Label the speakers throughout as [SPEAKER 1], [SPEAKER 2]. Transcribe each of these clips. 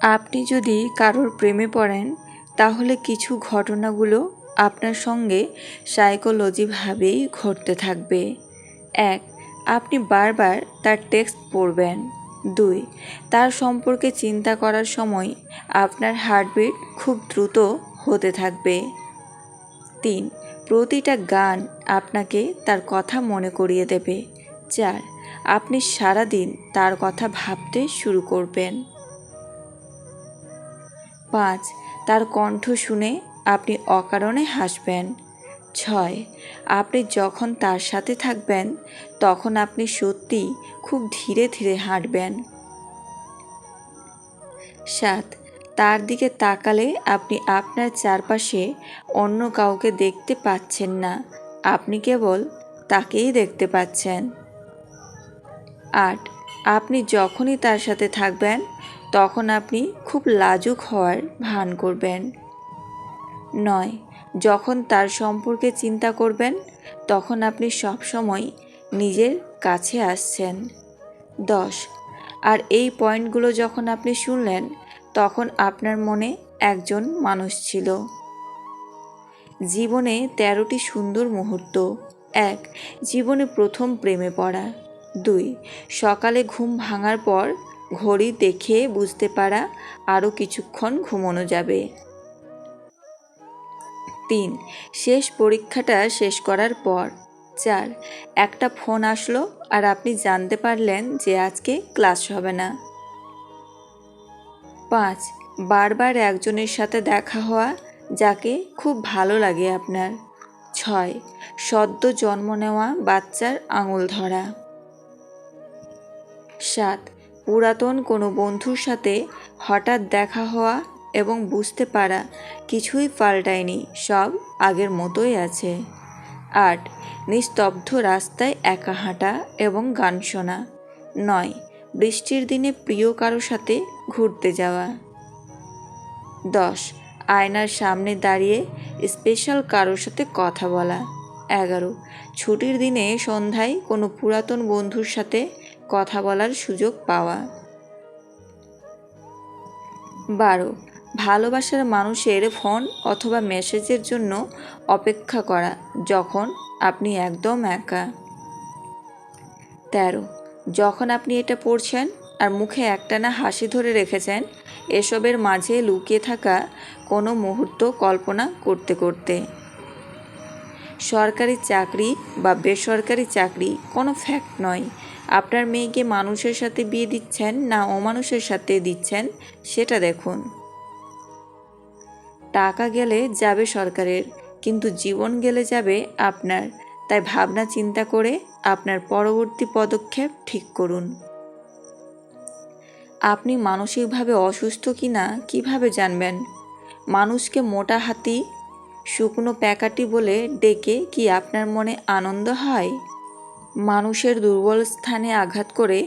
[SPEAKER 1] আপনি যদি কারোর প্রেমে পড়েন তাহলে কিছু ঘটনাগুলো আপনার সঙ্গে সাইকোলজিভাবেই ঘটতে থাকবে। 1. আপনি বারবার তার টেক্সট পড়বেন। 2. তার সম্পর্কে চিন্তা করার সময় আপনার হার্টবিট খুব দ্রুত হতে থাকবে। 3. প্রতিটা গান আপনাকে তার কথা মনে করিয়ে দেবে। 4. আপনি সারাদিন তার কথা ভাবতে শুরু করবেন। 5. তার কণ্ঠ শুনে আপনি অকারণে হাসবেন। 6. আপনি যখন তার সাথে থাকবেন তখন আপনি সত্যিই খুব ধীরে ধীরে হাঁটবেন। 7. তার দিকে তাকালে আপনি আপনার চারপাশে অন্য কাউকে দেখতে পাচ্ছেন না, আপনি কেবল তাকেই দেখতে পাচ্ছেন। 8. আপনি যখনই তার সাথে থাকবেন তখন আপনি খুব লাজুক হওয়ার ভান করবেন। 9. যখন তার সম্পর্কে চিন্তা করবেন তখন আপনি সবসময় নিজের কাছে আসছেন। 10. আর এই পয়েন্টগুলো যখন আপনি শুনলেন তখন আপনার মনে একজন মানুষ ছিল। জীবনে 13টি সুন্দর মুহূর্ত। 1. জীবনে প্রথম প্রেমে পড়া। 2. সকালে ঘুম ভাঙার পর ঘড়ি দেখে বুঝতে পারা আরও কিছুক্ষণ ঘুমানো যাবে। 3. শেষ পরীক্ষাটা শেষ করার পর। 4. একটা ফোন আসলো আর আপনি জানতে পারলেন যে আজকে ক্লাস হবে না। 5. বারবার একজনের সাথে দেখা হওয়া যাকে খুব ভালো লাগে আপনার। 6. সদ্য জন্ম নেওয়া বাচ্চার আঙুল ধরা। 7. পুরাতন কোনো বন্ধুর সাথে হঠাৎ দেখা হওয়া এবং বুঝতে পারা কিছুই পাল্টায়নি, সব আগের মতোই আছে। 8. নিস্তব্ধ রাস্তায় একা হাঁটা এবং গান শোনা। 9. বৃষ্টির দিনে প্রিয় কারো সাথে ঘুরতে যাওয়া। 10. আয়নার সামনে দাঁড়িয়ে স্পেশাল কারোর সাথে কথা বলা। 11. ছুটির দিনে সন্ধ্যায় কোনো পুরাতন বন্ধুর সাথে কথা বলার সুযোগ পাওয়া। 12. ভালোবাসার মানুষের ফোন অথবা মেসেজের জন্য অপেক্ষা করা যখন আপনি একদম একা। 13. যখন আপনি এটা পড়ছেন আর মুখে একটানা হাসি ধরে রেখেছেন, এসবের মাঝে লুকিয়ে থাকা কোনো মুহূর্ত কল্পনা করতে করতে। সরকারি চাকরি বা বেসরকারি চাকরি কোনো ফ্যাক্ট নয়। আপনার মেয়েকে মানুষের সাথে বিয়ে দিচ্ছেন না অমানুষের সাথে দিচ্ছেন সেটা দেখুন। টাকা গেলে যাবে সরকারের, কিন্তু জীবন গেলে যাবে আপনার। তাই ভাবনা চিন্তা করে আপনার পরবর্তী পদক্ষেপ ঠিক করুন। আপনি মানসিকভাবে অসুস্থ কিনা কিভাবে জানবেন? মানুষকে মোটা হাতি শুকনো প্যাকাটি বলে ডেকে কি আপনার মনে আনন্দ হয়? মানুষের দুর্বল স্থানে আঘাত করে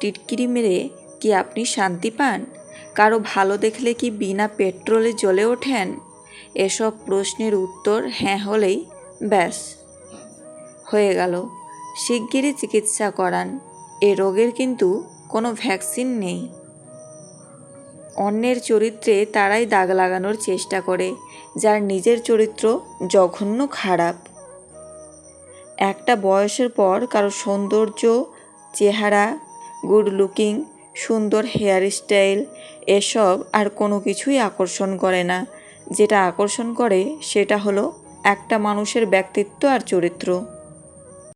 [SPEAKER 1] টিটকিরি মেরে কি আপনি শান্তি পান? কারো ভালো দেখলে কি বিনা পেট্রোলে জ্বলে ওঠেন? এসব প্রশ্নের উত্তর হ্যাঁ হলেই ব্যাস হয়ে গেল। শিগগিরই চিকিৎসা করান। এ রোগের কিন্তু কোনো ভ্যাকসিন নেই। অন্যের চরিত্রে তারাই দাগ লাগানোর চেষ্টা করে যার নিজের চরিত্র জঘন্য খারাপ। একটা বয়সের পর কারো সৌন্দর্য, চেহারা, গুড লুকিং, সুন্দর হেয়ার স্টাইল এসব আর কোনো কিছুই আকর্ষণ করে না। যেটা আকর্ষণ করে সেটা হলো একটা মানুষের ব্যক্তিত্ব আর চরিত্র।